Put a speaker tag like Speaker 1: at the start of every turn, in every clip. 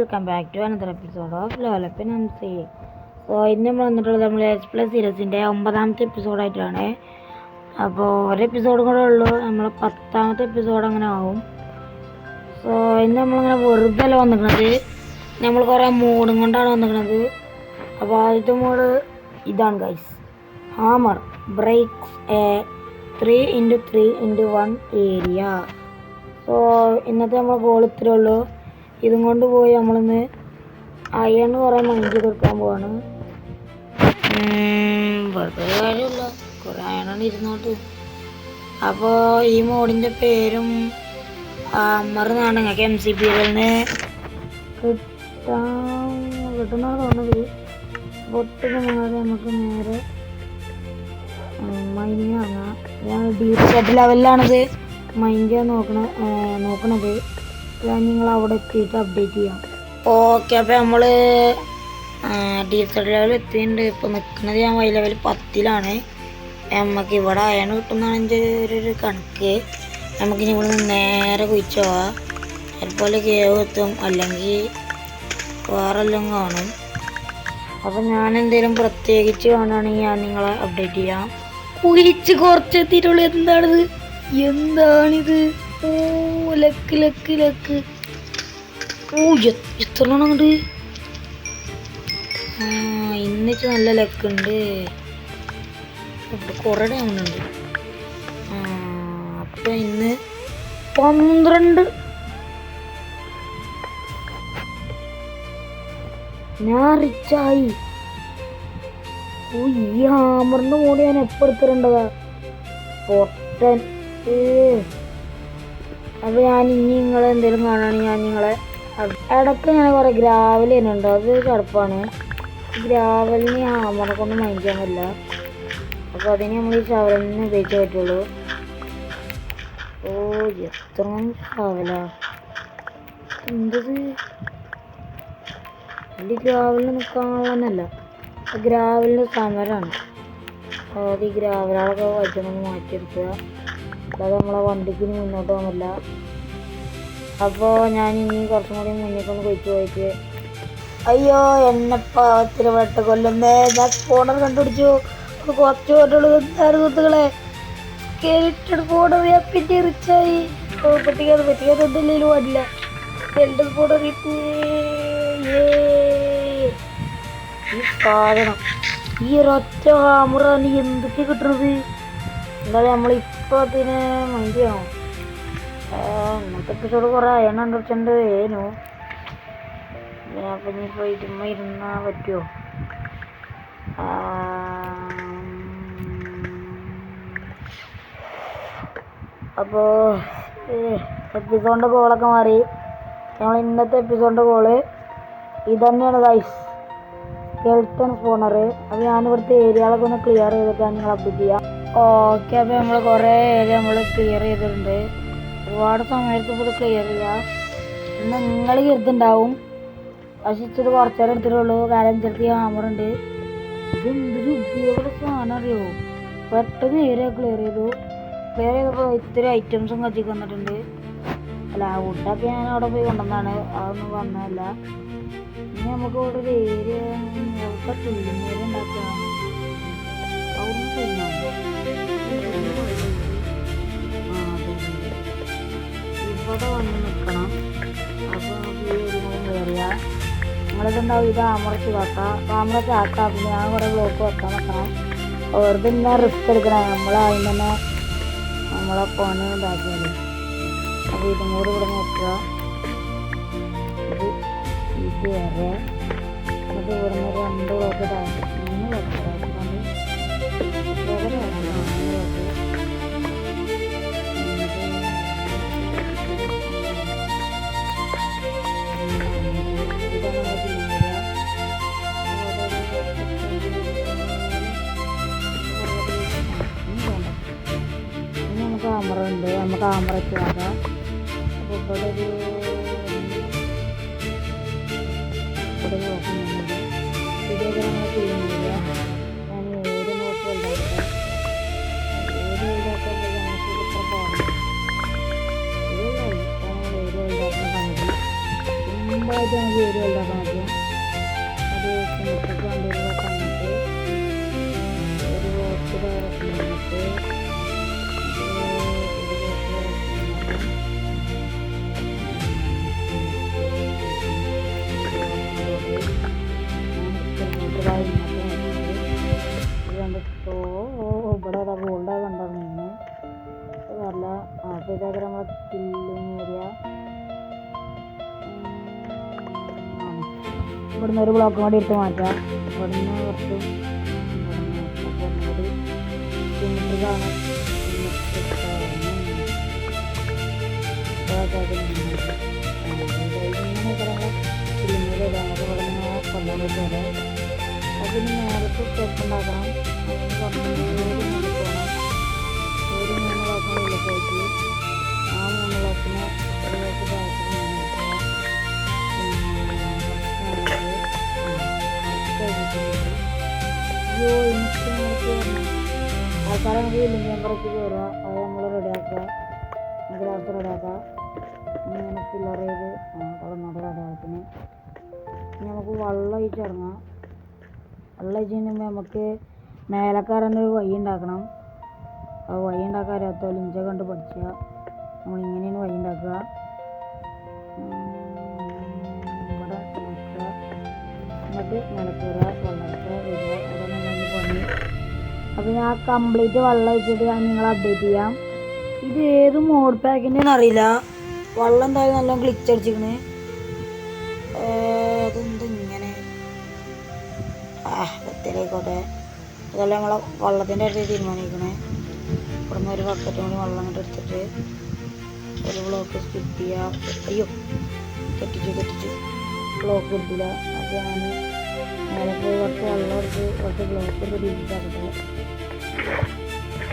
Speaker 1: Welcome back to another episode of Lolappan MC. So ഇന്ന് നമ്മൾ വന്നിട്ടുള്ളത് നമ്മൾ H+ സീരീസിൻ്റെ 9ാമത്തെ എപ്പിസോഡായിട്ടാണ്. അപ്പോൾ ഒരു എപ്പിസോഡും കൂടെ ഉള്ളൂ, നമ്മൾ 10ാമത്തെ എപ്പിസോഡ് അങ്ങനെ ആവും. സോ ഇന്ന് നമ്മളിങ്ങനെ വെറുതെ അല്ല വന്നിരിക്കുന്നത്, നമ്മൾ കുറേ മോഡും കൊണ്ടാണ് വന്നിരിക്കുന്നത്. അപ്പോൾ ആദ്യത്തെ മോഡ് ഇതാണ് guys, hammer breaks a 3x3x1 area. So ഇന്നത്തെ നമ്മൾ ഗോൾ ഇത്രയേ ഉള്ളൂ. ഇതും കൊണ്ട് പോയി നമ്മളിന്ന് അയൺ കുറേ മൈൻഡ് കൊടുക്കാൻ പോവാണ്. വെറുതെ കാര്യമില്ല, കുറേ അയണാണ് ഇരുന്നോട്ട്. അപ്പോൾ ഈ മോഡിൻ്റെ പേരും അമ്മറിനാണ് നിങ്ങൾക്ക് MCPയിൽ കിട്ടുന്നതാണ് തോന്നുന്നത്. ഒട്ടും മുങ്ങാതെ നമുക്ക് നേരെ മൈനിങ് ഇറങ്ങാം. ഞാൻ ഡീപ്പ് സെറ്റ് ലെവലിലാണത് മൈൻഡ് നോക്കണത്. ഞാൻ നിങ്ങൾ അവിടെ എത്തിയിട്ട് അപ്ഡേറ്റ് ചെയ്യാം. ഓക്കെ, അപ്പോൾ നമ്മൾ ഡീപ്പ് സെറ്റ് ലെവൽ എത്തിയിട്ടുണ്ട്. ഇപ്പോൾ നിൽക്കുന്നത് ഞാൻ വൈ ലെവൽ 10ലാണ്. നമുക്ക് ഇവിടെ അയൺ കിട്ടുന്നതാണ് എൻ്റെ ഒരു കണക്ക്. നമുക്കിനി ഇവിടെ നിന്ന് നേരെ കുഴിച്ചു പോവാം. ചിലപ്പോൾ കേവ് എത്തും, അല്ലെങ്കിൽ വേറെ എല്ലാം കാണും. അപ്പോൾ ഞാൻ എന്തെങ്കിലും പ്രത്യേകിച്ച് കാണുകയാണെങ്കിൽ ഞാൻ നിങ്ങളെ അപ്ഡേറ്റ് ചെയ്യാം. കുഴിച്ച് കുറച്ചെത്തിയിട്ടുള്ളൂ. എന്താണിത്? ഓ ലക്ക്. ഓ എത്ര അങ്ങോട്ട് ഇന്നിച്ച് നല്ല ലക്കുണ്ട്. കുറേ ഡയമണ്ട് ഉണ്ട്. അപ്പം ഇന്ന് 12 ഞാൻ റിച്ചായി. ഓ ഈ ഹാമറിൻ്റെ മോഡ് ഞാൻ എപ്പോൾ എടുത്തിട്ടുണ്ടതാ പൊട്ടൻ. അപ്പോൾ ഞാൻ ഇനി നിങ്ങളെ എന്തെങ്കിലും കാണുകയാണെങ്കിൽ ഞാൻ നിങ്ങളെ ഇടയ്ക്ക് ഞാൻ കുറേ ഗ്രാവൽ തന്നെയുണ്ട്, അത് ചടപ്പാണ്. ഗ്രാവലിന് ഹാമറിനെ കൊണ്ട് മൈൻഡ് ചെയ്യാൻ പറ്റില്ല. അപ്പോൾ അതിന് നമ്മൾ ഈ ഷവലിന് ഉപയോഗിച്ചേ പറ്റുള്ളൂ. ഓ എത്ര ഷവലാ എന്തത്? ഈ ഗ്രാവലിന് നിൽക്കാനുള്ളതല്ല, ഗ്രാവലിന് സമരമാണ്. അതായത് ഈ ഗ്രാവലുകളൊക്കെ വൈദ്യുതി മാറ്റിയെടുക്കുക, അല്ലാതെ നമ്മളെ വണ്ടിക്ക് മുന്നോട്ട് പോകില്ല. അപ്പോൾ ഞാൻ ഇനി കുറച്ചും കൂടി മുന്നേക്കൊന്ന് പോയിട്ട് അയ്യോ എന്നെ പാവത്തിൽ വെട്ട കൊല്ലുന്നേ. ഞാൻ സ്പോണർ കണ്ടുപിടിച്ചു. കുറച്ച് പോയിട്ടുള്ളൂ സുഹൃത്തുക്കളെ. കേട്ടിട്ട് സ്പോണർ പിന്നെ റിച്ചായി. പറ്റിക്കാതെ എന്തെങ്കിലും പാടില്ല. രണ്ട് സ്പോണർ ഈ സാധനം ഈ ഒരൊറ്റ ഹാമറാണ് എന്തൊക്കെ കിട്ടുന്നത്. എന്തായാലും നമ്മളിപ്പോൾ അതിന് മൈൻഡ് ചെയ്യണം. ഇന്നത്തെ എപ്പിസോഡ് കുറേ അയൺ കണ്ടുപിടിച്ചിട്ടുണ്ട് ഏനു. അപ്പം ഇനിയിപ്പോൾ ഇരുന്നാൽ പറ്റുമോ? അപ്പോൾ എപ്പിസോഡിൻ്റെ ഗോളൊക്കെ മാറി. ഞങ്ങൾ ഇന്നത്തെ എപ്പിസോഡിൻ്റെ ഗോള് ഇതന്നെയാണ് ഗൈസ്, സ്കെൽട്ടൺ സ്പോണർ. അപ്പോൾ ഞാനിവിടുത്തെ ഏരിയകളൊക്കെ ഒന്ന് ക്ലിയർ ചെയ്തിട്ടാണ് നിങ്ങൾ അപ്ഡേറ്റ് ചെയ്യാം. ഓക്കെ, അപ്പോൾ നമ്മൾ കുറേ ഏരിയ നമ്മൾ ക്ലിയർ ചെയ്തിട്ടുണ്ട്. ഒരുപാട് സമയത്ത് ഇപ്പോൾ ഇത് ക്ലിയർ ചെയ്യാം. ഇന്ന് നിങ്ങൾ കരുതുണ്ടാവും പക്ഷെ ഇച്ചിരി കുറച്ച് നേരം എടുത്തിട്ടുള്ളൂ. കാരണം ചിലപ്പോൾ ഈ ഹാമറുണ്ട്. ഇതെന്തൊരു ഉപയോഗമുള്ള സാധനം അറിയോ? പെട്ടെന്ന് ഏരിയ ക്ലിയർ ചെയ്തപ്പോൾ ഇത്തിരി ഐറ്റംസും കത്തിക്ക് വന്നിട്ടുണ്ട്. അല്ല വുഡൊക്കെ ഞാൻ അവിടെ പോയി കൊണ്ടുവന്നാണ്, അതൊന്നും വന്നതല്ല. ഇനി നമുക്ക് ഇവിടെ ഒരു ഏരിയ ഒക്കെ ക്ലീനിങ് ഏരിയ ഉണ്ടാക്കുക. അവിടുന്ന് ചെയ്യുന്നതാണ് ഇവിടെ വന്ന് നിൽക്കണം. അപ്പോൾ നമുക്ക് ഈ ഏരിയ കയറിയ നിങ്ങളിതുണ്ടാവും. ഇത് അമർച്ച് കാക്കാം. അപ്പോൾ അമർച്ച് ആക്കാം. പിന്നെ ഞാൻ കുറേ ബ്ലോക്ക് വെക്കാൻ വെക്കണം. വെറുതെ ഇങ്ങനെ റിസ്ക് എടുക്കണം. നമ്മളതിന് തന്നെ നമ്മളെ ഫോണ് ഇതാക്കിയാൽ. അപ്പോൾ ഇതും കൂടി ഇവിടെ നോക്കുക. ഇത് വരെ എന്നിട്ട് ഇവിടുന്ന് 2 ബ്ലോക്ക് 3 ബ്ലോക്ക് ക്യാമറ ഉണ്ട്. നമുക്ക് ക്യാമറ വെച്ച് നോക്കാം. അപ്പോൾ ഇവിടെ നോക്കുന്നുണ്ട്. വീഡിയോകൾ നമ്മൾ ചെയ്യുന്നില്ല. ഞാൻ ഏത് നോക്കി ഉണ്ടാക്കുക ഏത് ഉണ്ടാക്കുമ്പോൾ നമുക്ക് ഇത്ര പോകണം. ഏത് ഉണ്ടാക്കുന്ന സമയത്ത് സിമ്പിളായിട്ട് നമുക്ക് ഏരിയ ഉണ്ടാക്കാൻ പറ്റും. അത് സിമെട്രിക്ക് വേണ്ടി ഒരു ബ്ലോക്ക് അങ്ങോട്ട്, ഒരു ബ്ലോക്ക് ഇങ്ങോട്ട്, ഇവിടെ ഗോൾഡ് കണ്ടായിരുന്നു അതല്ല. അപ്പോൾ ഇതൊക്കെ നമ്മളെ കില്ലിങ് ഏരിയ. ഇവിടുന്ന് ഒരു ബ്ലോക്ക് കൂടി എടുത്ത് മാറ്റാം. ഇവിടുന്ന് കുറച്ച് കൂടി സിമെട്രിക്കാണ്. ഇങ്ങനെ കിടന്ന് കില്ലിങ്ങിൽ ഇടാനൊക്കെ ഇവിടെ നിന്ന് കൊല്ലാൻ പറ്റുമല്ലോ. അതിന് നേരത്തെ സ്റ്റെപ്പ് ഉണ്ടാക്കണം. അതിന് കുറച്ചുകൂടി മുന്നിൽ പോകണം. ഒരു 3 ബ്ലോക്കിന് ഉള്ളിലേക്ക് ആ 3 ബ്ലോക്കിന് ഒരു ബ്ലോക്ക് താഴത്തേക്ക് ആൾക്കാരെ നമുക്ക് വില്ലിങ് ചേമ്പറൊക്കെ കയറുക. അത് നമ്മൾ റെഡിയാക്കുക. നമുക്ക് ലാസ്റ്റ് റെഡിയാക്കാം. ഇങ്ങനെ പില്ലർ ചെയ്ത് തുടങ്ങാതെ റെഡിയാക്കത്തിന്. ഇനി നമുക്ക് വെള്ളം ഒഴിച്ചിറങ്ങാം. വെള്ളം ഒഴിച്ച് കഴിഞ്ഞാൽ നമുക്ക് മേലക്കാരൻ്റെ ഒരു വഴി ഉണ്ടാക്കണം. ആ വഴി ഉണ്ടാക്കാൻ അറിയാത്ത ലിഞ്ച കണ്ട് പഠിക്കുക. നമ്മളിങ്ങനെയാണ് വഴി ഉണ്ടാക്കുക. ഇവിടെ നിൽക്കുക, എന്നിട്ട് നിലക്കീറുക, വെള്ളമൊക്കെ വരിക. അതാണ് നമ്മൾ പണി. അപ്പോൾ ഞാൻ കംപ്ലീറ്റ് വെള്ളം ഒഴിച്ചിട്ട് ഞാൻ നിങ്ങളെ അപ്ഡേറ്റ് ചെയ്യാം. ഇത് ഏത് മോഡ് പാക്കിൻ്റെന്ന് അറിയില്ല. വെള്ളം എന്തായാലും നല്ല ഗ്ലിച്ച് അടിച്ചിരിക്കണേ. അതെന്ത് ഇങ്ങനെ എത്തിയിലേക്കോട്ടെ. അതല്ല നമ്മളെ വെള്ളത്തിൻ്റെ അടുത്ത് തീരുമാനിക്കണേ. ഇവിടുന്ന് ഒരു ബക്കറ്റും കൂടി വെള്ളം അങ്ങോട്ട് എടുത്തിട്ട് ഒരു ബ്ലോക്ക് സ്കിപ്പ് ചെയ്യാം. അയ്യോ തെറ്റിച്ചു ബ്ലോക്ക് എടുത്തില്ല. അപ്പോൾ ഞാൻ നേരെ പോയി കുറച്ച് വെള്ളം എടുത്ത് കുറച്ച് ബ്ലോക്ക് എടുത്ത് തിരിച്ചാക്കട്ടെ.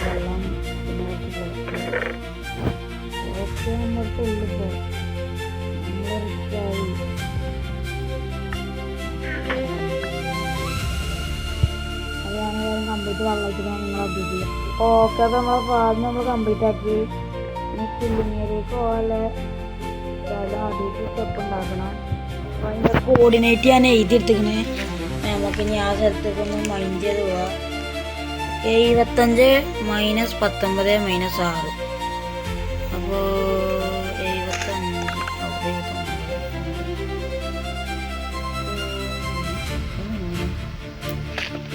Speaker 1: വെള്ളം പിന്നെ കുറച്ച് ബ്ലോക്ക് ഓക്കെ. നമ്മൾക്ക് ഉള്ളിപ്പോൾ നമ്മൾ റിച്ചായി. അത് ഞാൻ കംപ്ലീറ്റ് വെള്ളം വെച്ചിട്ട് നിങ്ങൾ അപ്ഡേറ്റ് ചെയ്യാം. ഓക്കെ. അപ്പോൾ നമ്മളെ ഫാദം നമ്മൾ കംപ്ലീറ്റ് ആക്കി. ഇനി കില്ലിങ്ങേലേക്ക് പോലെ ആദ്യമായിട്ട് സ്റ്റെപ്പ് ഉണ്ടാക്കണം. അപ്പോൾ അതിൻ്റെ കോർഡിനേറ്റ് ഞാൻ എഴുതിയെടുത്തിക്കണേ. നമുക്കിനി ആ സ്ഥലത്തേക്കൊന്ന് മൈൻഡ് ചെയ്ത് പോവാം. 75 - 19 - 6. അപ്പോൾ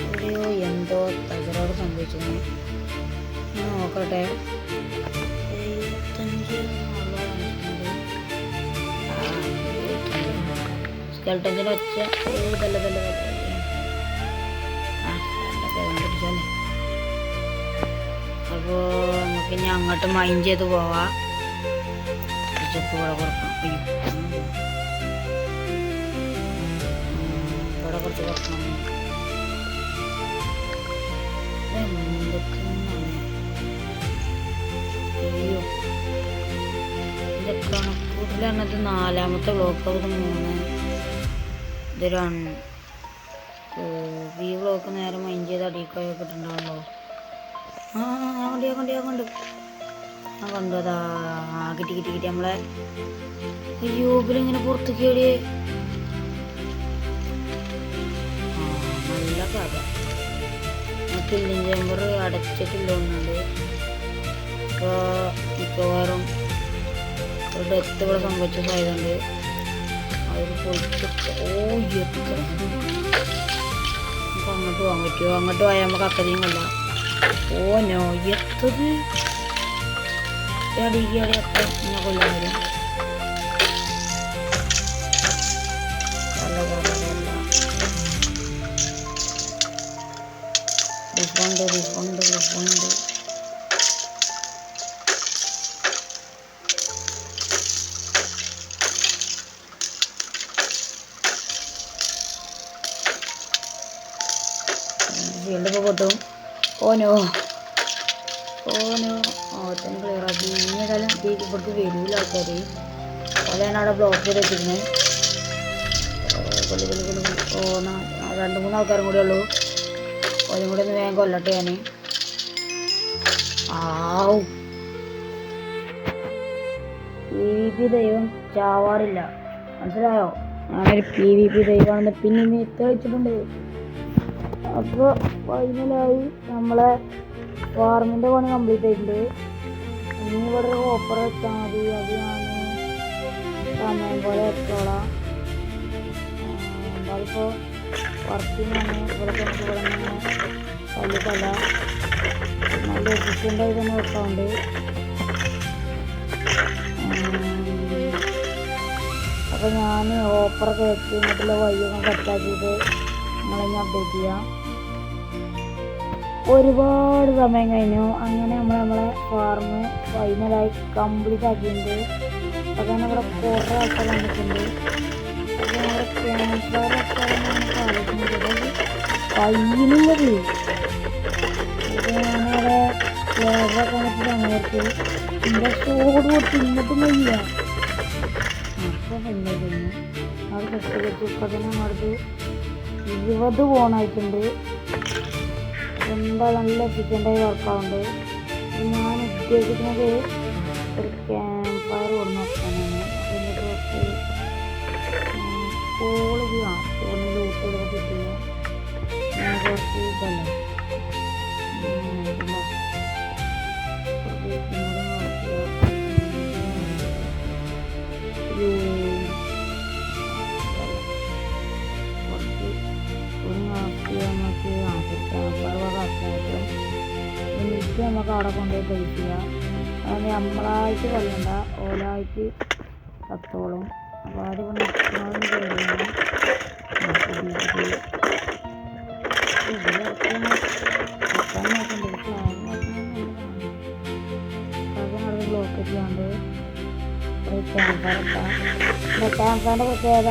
Speaker 1: 75 എന്തോ തകരാറ് സംഭവിച്ചു. നോക്കട്ടെ. 75 സ്കെൽട്ടഞ്ചിന് വെച്ച ഇതല്ല അപ്പോൾ നമുക്ക് ഇനി അങ്ങോട്ട് മൈൻഡ് ചെയ്ത് പോവാം. ചെപ്പ് ഇവിടെ കൊടുക്കണം. ഇവിടെ കുറച്ച് കൊടുക്കണം. അയ്യോ ഇത് കണക്കൂട്ടിലാണത്. 4ാമത്തെ ബ്ലോക്ക്. അത് 3. ഇത് 2. ഈ ബ്ലോക്ക് നേരെ മൈൻഡ് ചെയ്ത് അടിക്കൊക്കെ കിട്ടുന്നുണ്ടാവുമല്ലോ. ഞാൻ കണ്ടു അതാ. കിട്ടി നമ്മളെ. അയ്യോ ഇങ്ങനെ പുറത്ത് കേടിയേ. നല്ല കഥ. കില്ലിങ് ചേമ്പർ അടച്ചിട്ടില്ല ഒന്നുണ്ട്. ഇപ്പോൾ മിക്കവാറും ഒരു ഡെത്ത് ഇവിടെ സംഭവിച്ച സാധ്യതയുണ്ട്. അവർ പൊളിച്ചിട്ട് നമുക്ക് അങ്ങോട്ട് പോകാൻ പറ്റുമോ? അങ്ങോട്ട് പോയാൽ നമുക്ക് അക്കരയും കൊല്ലാം. നോ എത്തത് അടിക്കാടി അത്ര ഞാൻ കൊല്ലാൻ വരും. റിഫണ്ട് ഫീൽഡൊക്കെ പൊട്ടും. ഓനോ തന്നെ ക്ലിയർ ആക്കി. ഇനി ഏതായാലും ഇവിടേക്ക് വരൂല ആൾക്കാർ. അതാണ് അവിടെ ബ്ലോക്ക് ചെയ്ത് വെച്ചിരുന്നത്. കൊല്ലി 2-3 ആൾക്കാരും കൂടെ ഉള്ളൂ. ഓരും കൂടെ ഒന്ന് വേഗം കൊല്ലട്ടെ ഞാൻ. ഈ ദൈവം ചാവാറില്ല, മനസ്സിലായോ? ഞാനൊരു PvP ദൈവമാണെന്ന് പിന്നെ തെളിച്ചിട്ടുണ്ട്. അപ്പോൾ ഫൈനലായി നമ്മളെ ഫാർമിൻ്റെ പണി കംപ്ലീറ്റ് ആയിട്ടുണ്ട്. ഇനി ഇവിടെ ഒരു ഓപ്പർ വെച്ചാൽ മതി. അത് ഞാൻ സമയം പോലെ വെച്ചോളാം. എന്തായാലിപ്പോൾ വർക്കിങ്ങാണ്. ഇവിടെ നമുക്ക് ഇവിടെ നിന്ന് കല്ലിട്ടല്ല നല്ല എഫിഷ്യൻ്റായി തന്നെ വെക്കാറുണ്ട്. അപ്പോൾ ഞാൻ ഓപ്പറൊക്കെ വെച്ച് ഇങ്ങോട്ടുള്ള വഴിയൊക്കെ കട്ടാക്കിയിട്ട് നിങ്ങളെ അപ്ഡേറ്റ് ചെയ്യാം. ഒരുപാട് സമയം കഴിഞ്ഞു. അങ്ങനെ നമ്മളെ ഫാർം ഫൈനലായി കംപ്ലീറ്റ് ആക്കിയിട്ടുണ്ട്. അപ്പോൾ ഇവിടെ കുറേ ആൾക്കാർ വന്നിട്ടുണ്ട്. അപ്പോൾ നമ്മുടെ ക്യാമ്പർ കഴിയുന്നത് ഇത് ഞാനവിടെ ഫ്ലേവറൊക്കെ വന്നിട്ട് സമയത്ത് എൻ്റെ ചോട് കൊടുത്ത് ഇങ്ങോട്ടും കഴിയില്ല. അപ്പോൾ ഫൈനലായി അവിടെ കഷ്ടപ്പെട്ട് ഇപ്പം തന്നെ അങ്ങോട്ട് 20 ഫോണായിട്ടുണ്ട്. എന്താ നല്ല എഫിഷ്യൻ്റായി വർക്കാവുണ്ട്. ഞാൻ ഉദ്ദേശിക്കുന്നത് ഒരു ക്യാമ്പ് ഫയർ കൊടുന്ന് വെക്കാനാണ്. അതിൻ്റെ കുറച്ച് കോളേജ് ഒന്ന് ലൂട്ടുകളൊക്കെ കിട്ടില്ല. ഞാൻ കുറച്ച് ഇതല്ല നമുക്ക് അവിടെ കൊണ്ടുപോയി കഴിക്കുക. അത് നമ്മളായിട്ട് കൊല്ലണ്ട, ഓലായിട്ട് കത്തോളും. അപ്പോൾ ആരും നിൽക്കണമെന്ന് കയറിയാണ് ബ്ലോക്ക് ചെയ്യാണ്ട് ക്യാമ്പറിൻ്റെ പ്രത്യേകത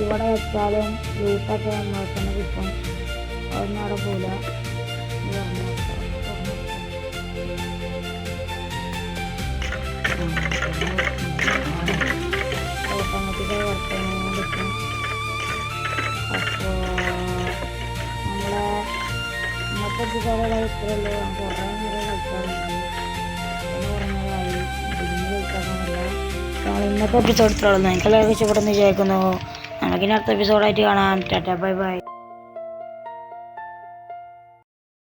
Speaker 1: ഇവിടെ വെച്ചാലും ലൂട്ടൊക്കെ നമ്മൾ തന്നെ കിട്ടും. അതൊന്നും അവിടെ പോവില്ല. ഓട്ടോമാറ്റിക്കായി വർക്ക് ചെയ്യാൻ. അപ്പോൾ നമ്മളെ ഇന്നത്തെ എപ്പിസോഡുള്ള ഇത്രയുള്ളൂ. കുറേ നേരം കളിക്കാറുണ്ട് എന്ന് പറഞ്ഞതായി ഇതിന് കളിക്കാറില്ല. നമ്മൾ ഇന്നത്തെ എപ്പിസോഡ് ഇത്രയുള്ളൂ. നിങ്ങൾക്ക് എല്ലാവർക്കും ഇഷ്ടപ്പെടുന്നു വിചാരിക്കുന്നു. നമുക്കിനി അടുത്ത എപ്പിസോഡായിട്ട് കാണാം. Tata bye bye.